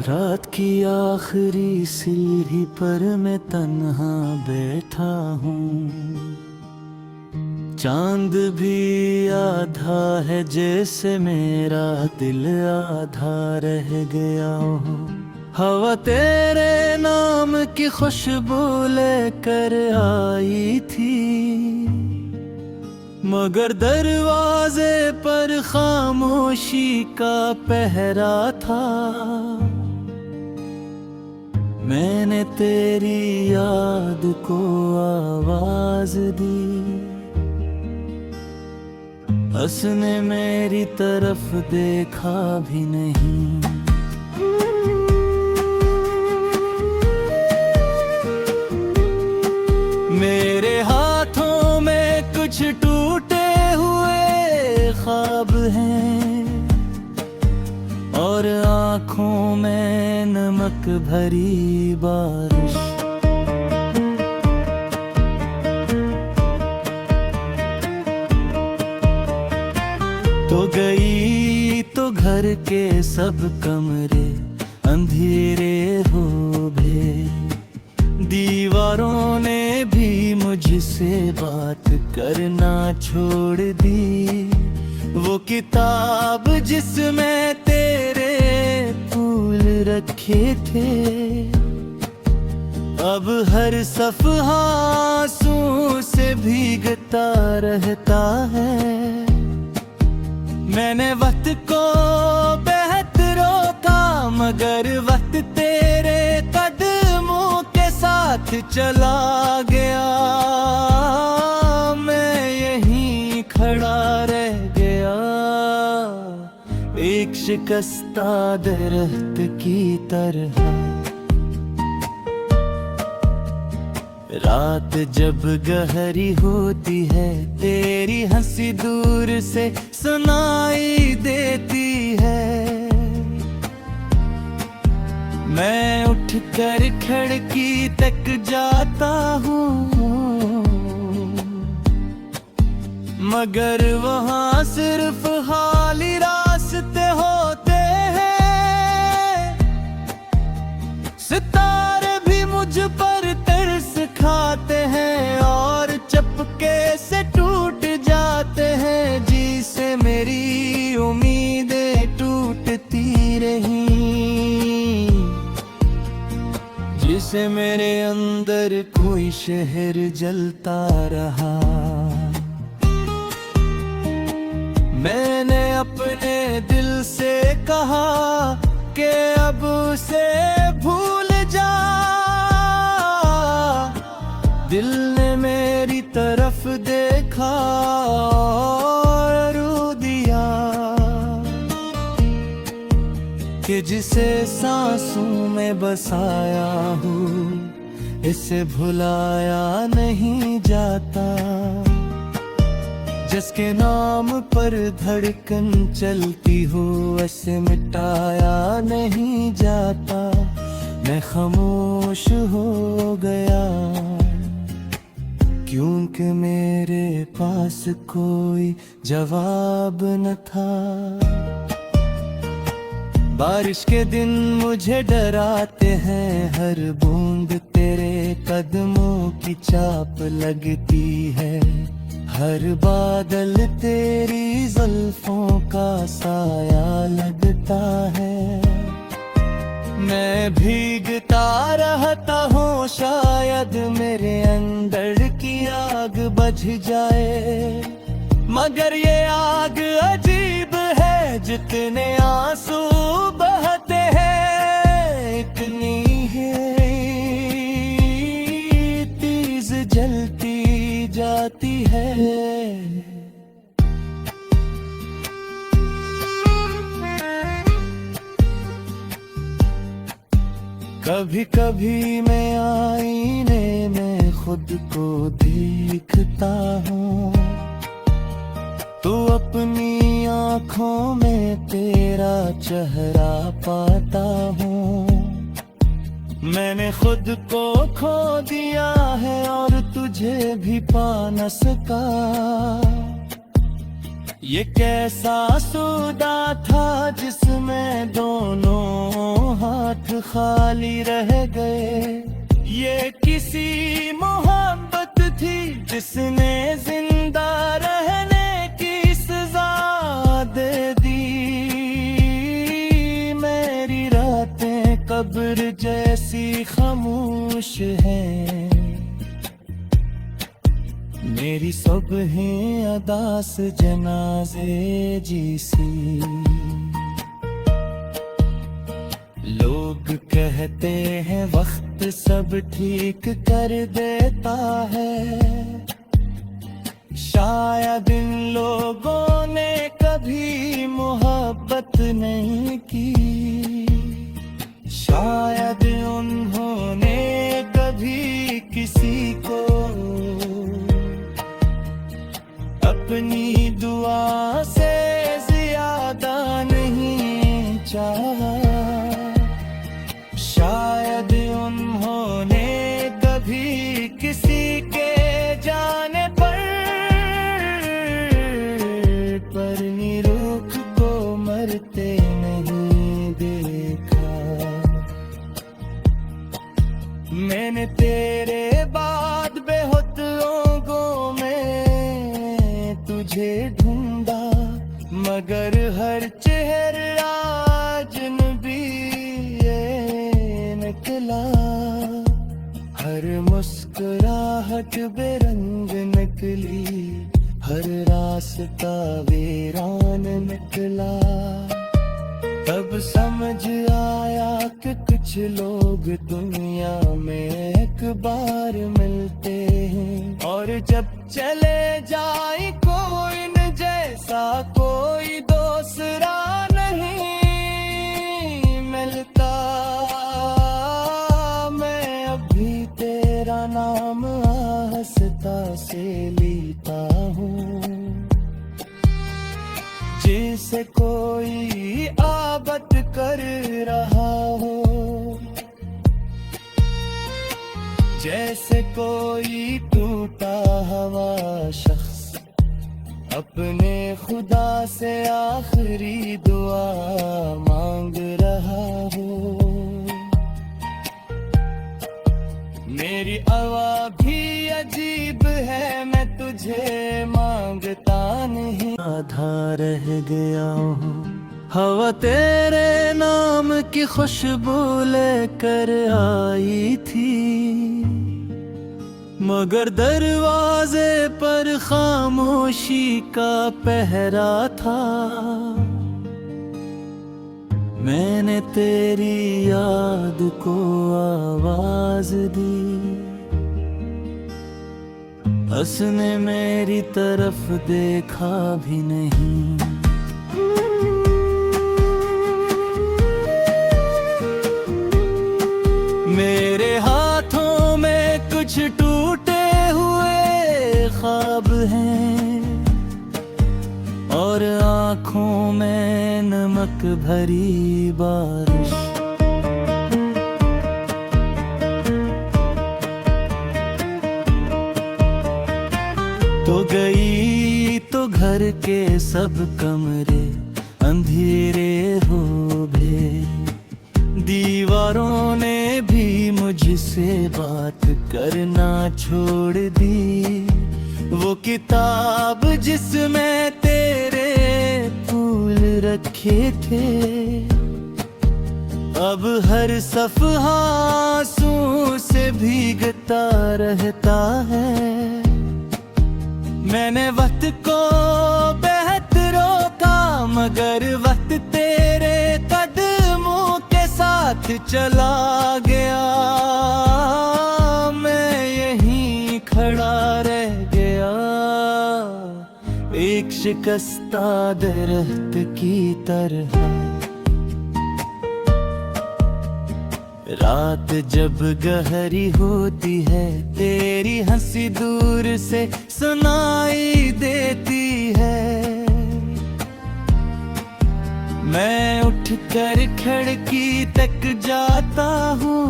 रात की आखिरी सीढ़ी पर मैं तन्हा बैठा हूँ। चांद भी आधा है जैसे मेरा दिल आधा रह गया हो। हवा तेरे नाम की खुशबू लेकर आई थी, मगर दरवाजे पर खामोशी का पहरा था। मैंने तेरी याद को आवाज दी, उसने मेरी तरफ देखा भी नहीं। मेरे हाथों में कुछ टूटे हुए ख्वाब हैं और आँखों में नमक भरी बारिश। तो गई तो घर के सब कमरे अंधेरे हो गए। दीवारों ने भी मुझसे बात करना छोड़ दी। वो किताब जिसमें तेरे फूल रखे थे, अब हर सफ़हा आंसू से भीगता रहता है। मैंने वक्त को बेहद रोका, मगर वक्त तेरे कदमों के साथ चला गया। मैं यहीं खड़ा रह गया, एक शिकस्ता दरख्त की तरह। रात जब गहरी होती है, तेरी हंसी दूर से सुनाई देती है। मैं उठकर खिड़की तक जाता हूँ, मगर वहाँ सिर्फ खाली रास्ते होते हैं। सितारे भी मुझ पर तरस खाते हैं और चपके से टूट जाते हैं। जी से मेरी उम्मीदें टूटती रही, जिसे मेरे अंदर कोई शहर जलता रहा। मैंने अपने दिल से कहा कि अब उसे भूल जा। दिल ने मेरी तरफ देखा और रो दिया कि जिसे सांसों में बसाया हूँ, इसे भुलाया नहीं जाता। जिसके नाम पर धड़कन चलती हो, ऐसे मिटाया नहीं जाता। मैं खामोश हो गया क्योंकि मेरे पास कोई जवाब न था। बारिश के दिन मुझे डराते हैं, हर बूंद तेरे कदमों की चाप लगती है। हर बादल तेरी जुल्फों का साया लगता है। मैं भीगता रहता हूँ, शायद मेरे अंदर की आग बुझ जाए। मगर ये आग अजीब है, जितने आंसू बहते हैं, इतनी ही तेज जलती जाती है। कभी कभी मैं आईने में खुद को देखता हूँ, तो अपनी आँखों में तेरा चेहरा पाता हूँ। मैंने खुद को खो दिया है और तुझे भी पा न सका। ये कैसा सौदा था जिसमें दोनों हाथ हाथ खाली रह गए। ये किसी मोहब्बत थी जिसने जिंदा रहने की सजा दे दी। मेरी रातें कब्र जैसी खामोश हैं, मेरी सुबहें अदास जनाजे जीसी। लोग कहते हैं वक्त सब ठीक कर देता है, शायद इन लोगों ने कभी मोहब्बत नहीं की। शायद उन्होंने कभी किसी को अपनी दुआ से ज्यादा नहीं चाहा। शायद उन्होंने कभी किसी के जाने पर निरोख को मरते नहीं देखा। मैंने तेरे बाद बेहुद लोगों में तुझे ढूंढा, मगर हर चेहरा अजनबी निकला। हर मुस्कुराहट बेरंग निकली, हर रास्ता वीरान निकला। तब समझ आया कि कुछ लोग दुनिया में एक बार मिलते हैं, और जब चले जाए कोई न जैसा कोई दूसरा नहीं मिलता। मैं अभी तेरा नाम आस्था से लेता हूँ, जिसे कोई आबद कर रहा हो। जैसे कोई टूटा हुआ शख्स अपने खुदा से आखिरी दुआ मांग रहा हो। मेरी आवाज़ भी अजीब है, मैं तुझे मांगता नहीं। आधा रह गया हूँ, हवा तेरे नाम की खुशबू लेकर आई थी, मगर दरवाजे पर खामोशी का पहरा था। मैंने तेरी याद को आवाज दी, उसने मेरी तरफ देखा भी नहीं। मेरे हाथों में कुछ टूटे हुए ख्वाब हैं, और आँखों में नमक भरी बारिश। तो गई तो घर के सब कमरे अंधेरे हो गए, दीवारों ने भी मुझसे बात करना छोड़ दी। वो किताब जिसमें तेरे फूल रखे थे, अब हर सफ़हा आंसू से भीगता रहता है। मैंने वक्त को बेहद रोका, मगर वक्त तेरे कदमों के साथ चला गया। मैं यहीं खड़ा रह गया, एक शिकस्ता दरख्त की तरह। रात जब गहरी होती है, तेरी हंसी दूर से सुनाई देती है। मैं उठकर खिड़की तक जाता हूँ,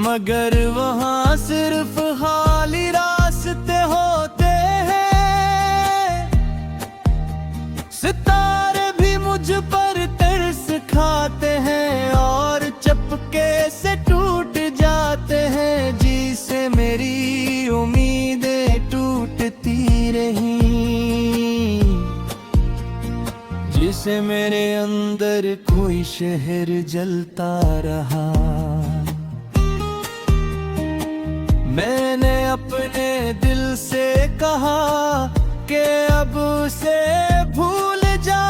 मगर वहाँ सिर्फ खाली रास्ते होते हैं। सितारे भी मुझ पर उम्मीदें टूटती रही, जिसे मेरे अंदर कोई शहर जलता रहा। मैंने अपने दिल से कहा कि अब उसे भूल जा।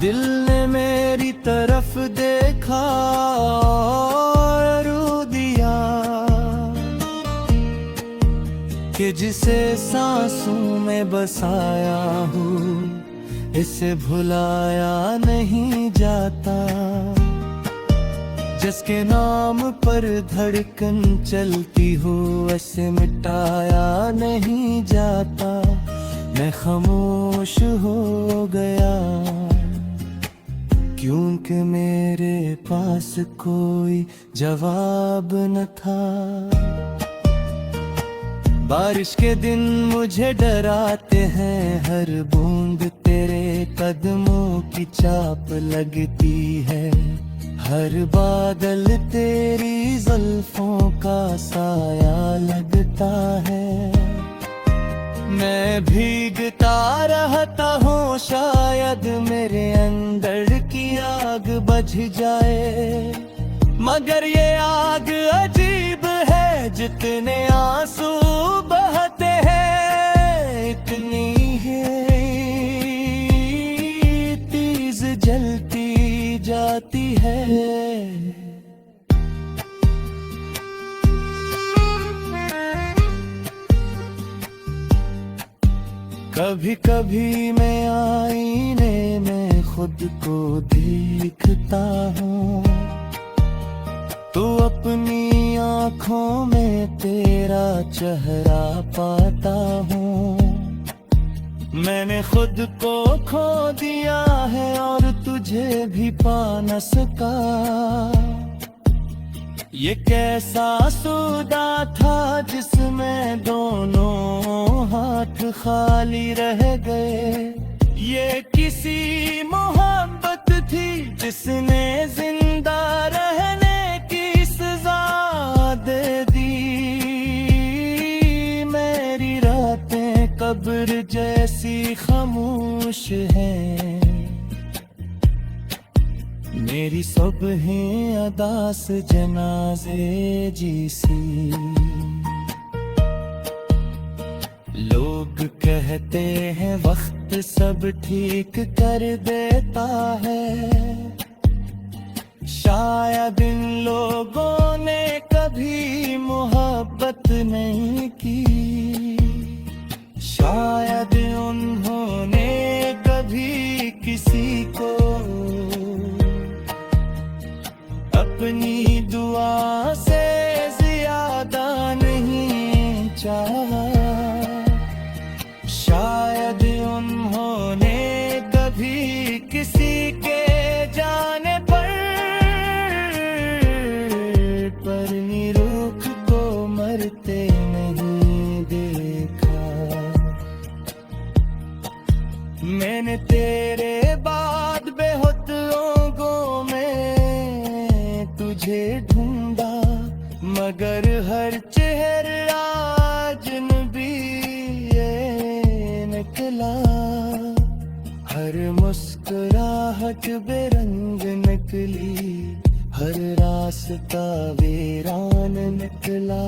दिल ने मेरी तरफ देखा और रो दिया कि जिसे सांसों में बसाया हूँ, इसे भुलाया नहीं जाता। जिसके नाम पर धड़कन चलती हो, ऐसे मिटाया नहीं जाता। मैं खामोश हो गया क्योंकि मेरे पास कोई जवाब न था। बारिश के दिन मुझे डराते हैं, हर बूंद तेरे कदमों की चाप लगती है। हर बादल तेरी जुल्फों का साया लगता है। मैं भीगता रहता हूँ, शायद मेरे अंदर की आग बुझ जाए। मगर ये आग अजीब है, जितने आंसू बहते हैं इतनी ही तेज जलती जाती है। कभी कभी मैं आईने में खुद को देखता हूँ, तो अपनी आँखों में तेरा चेहरा पाता हूँ। मैंने खुद को खो दिया है और तुझे भी पा न सका। ये कैसा सौदा था जिसमें दोनों हाथ खाली रह गए। ये किसी मोहब्बत थी जिसने जिंदा रहने की सजा दे दी। मेरी रातें कब्र जैसी खामोश हैं, मेरी सुबहें अदास जनाजे जैसी। लोग कहते हैं वक्त सब ठीक कर देता है, शायद इन लोगों ने कभी मोहब्बत नहीं की। शायद उन्होंने कभी किसी को अपनी दुआ से ज्यादा नहीं चाहा। शायद उन्होंने कभी किसी के जाने पर निरूख को मरते नहीं देखा। मैंने तेरे बाद बेहुद लोगों में तुझे ढूंढा, मगर हर चेहरा अजनबी निकला। हर मुस्कुराहट बेरंग निकली, हर रास्ता वीरान निकला।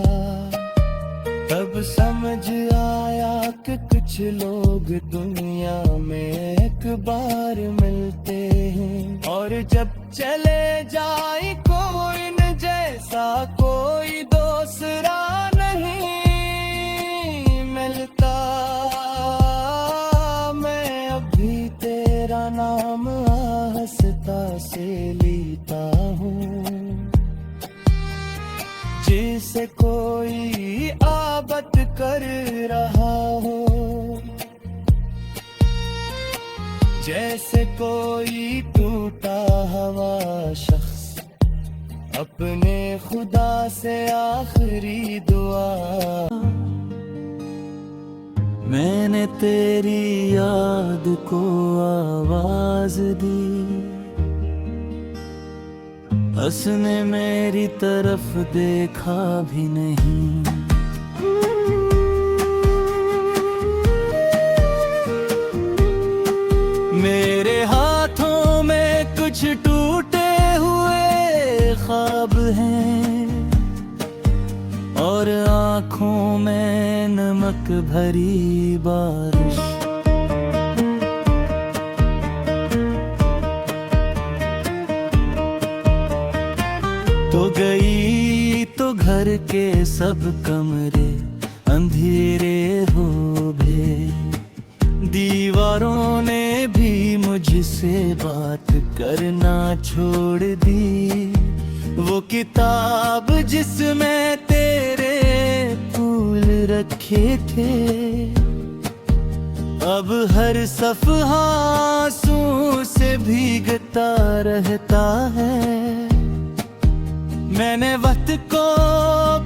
तब समझ आया कि कुछ लोग दुनिया में एक बार मिलते हैं, और जब चले जाए कोई न जैसा कोई दूसरा नहीं मिलता। मैं अभी तेरा नाम आस्था से लेता हूँ, जिसे कोई आबद कर रहा हो। जैसे कोई टूटा हुआ शख्स अपने खुदा से आखिरी दुआ। मैंने तेरी याद को आवाज दी, उसने मेरी तरफ देखा भी नहीं। मेरे हाथों में कुछ टूटे हुए ख्वाब हैं और आँखों में नमक भरी बारिश। तो गई तो घर के सब कमरे अंधेरे हो गए, दीवारों ने भी मुझसे बात करना छोड़ दी। वो किताब जिसमें तेरे फूल रखे थे, अब हर सफ़हा आंसू से भीगता रहता है। मैंने वक्त को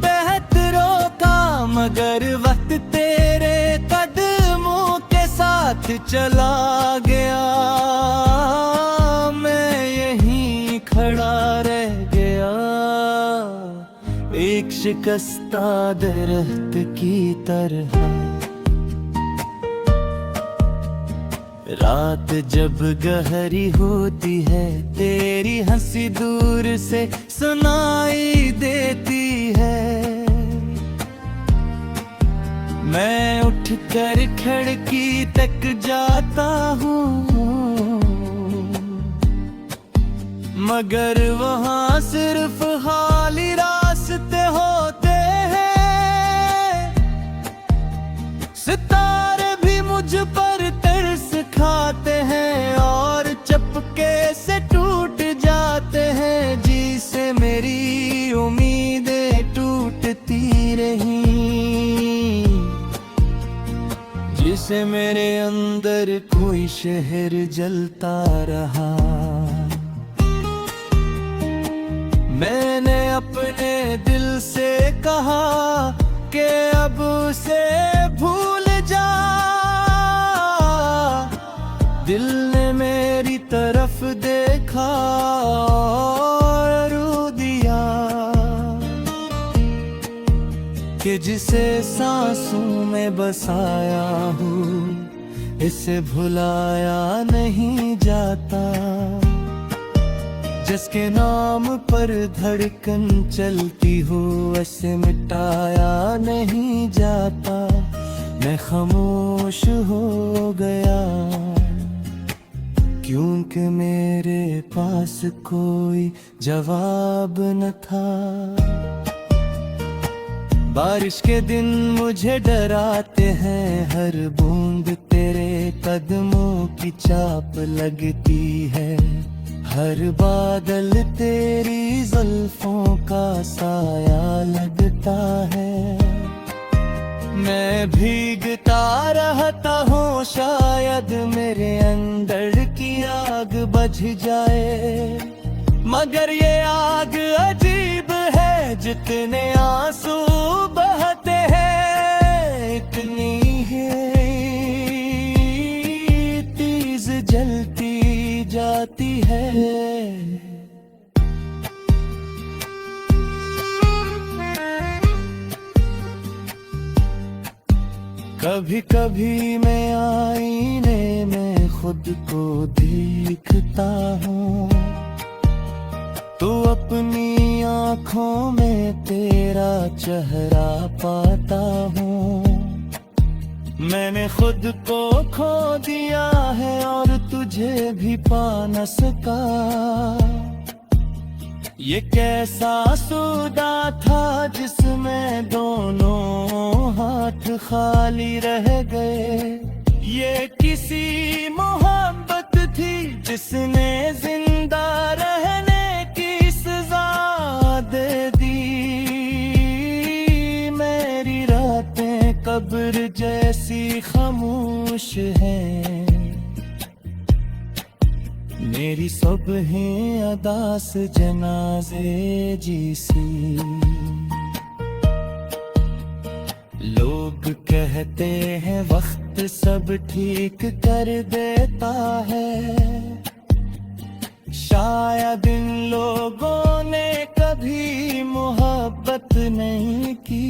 बेहद रोका, मगर वक्त तेरे कदमों के साथ चला गया। मैं यहीं खड़ा रह गया, एक शिकस्ता दरख्त की तरह। रात जब गहरी होती है, तेरी हंसी दूर से सुनाई देती है। मैं उठकर खिड़की तक जाता हूँ, मगर वहाँ सिर्फ खाली रास्ते होते हैं। सितारे भी मुझ पर तरस खाते हैं और चपके से टूट जाते हैं। जी से मेरी उम्मीदें टूटती रही, जिसे मेरे अंदर कोई शहर जलता रहा। मैंने अपने दिल से कहा कि अब उसे भूल जा। दिल ने मेरी तरफ देखा और रो दिया कि जिसे सांसों में बसाया हूँ, इसे भुलाया नहीं जाता। जिसके नाम पर धड़कन चलती हो, ऐसे मिटाया नहीं जाता। मैं खामोश हो गया क्योंकि मेरे पास कोई जवाब न था। बारिश के दिन मुझे डराते हैं, हर बूंद तेरे कदमों की चाप लगती है। हर बादल तेरी जुल्फों का साया लगता है। मैं भीगता रहता हूँ, शायद मेरे अंदर की आग बुझ जाए। मगर ये आग अजीब है, जितने आंसू बहते हैं, इतनी ही तेज जलती जाती है। कभी कभी मैं आईने में खुद को देखता हूँ, तो अपनी आँखों में तेरा चेहरा पाता हूँ। मैंने खुद को खो दिया है और तुझे भी पा न सका। ये कैसा सौदा था जिसमें दोनों हाथ खाली रह गए। ये किसी मोहब्बत थी जिसने जिंदा रहने की सजा दे दी। मेरी रातें कब्र जैसी खामोश हैं, मेरी सुबहें अदास जनाजे जैसी। लोग कहते हैं वक्त सब ठीक कर देता है, शायद इन लोगों ने कभी मोहब्बत नहीं की,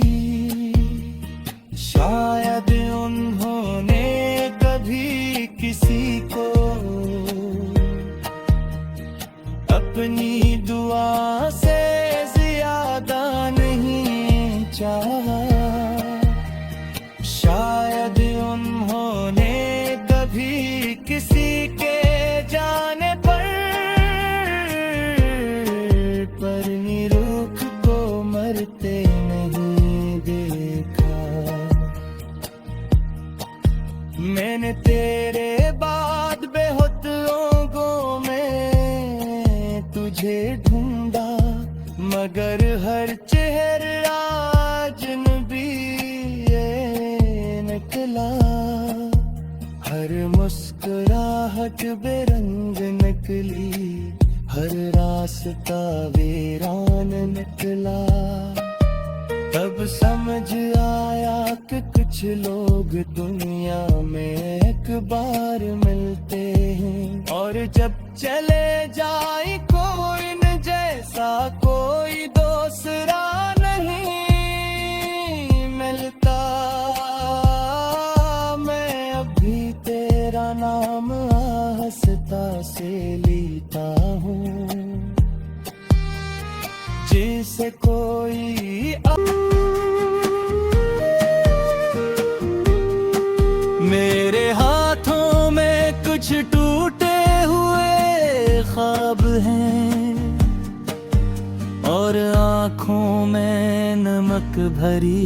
शायद उन्होंने कभी किसी को अपनी दुआ से ज्यादा नहीं चाहा, शायद उन्होंने कभी किसी के जाने पर निरुख को मरते नहीं देखा। मैंने तेरे बाद बेहुद लोगों में तुझे ढूंढा, मगर हर चेहरा अजनबी ये निकला, हर मुस्कुराहट बेरंग निकली, हर रास्ता वीरान निकला। तब समझ आया कि कुछ लोग दुनिया में एक बार मिलते हैं, और जब चले जाए कोई न जैसा कोई दूसरा नहीं मिलता। मैं अभी तेरा नाम आस्था से लेता हूँ, जिसे कोई मेरे हाथों में कुछ टूटे हुए ख्वाब हैं, और आँखों में नमक भरी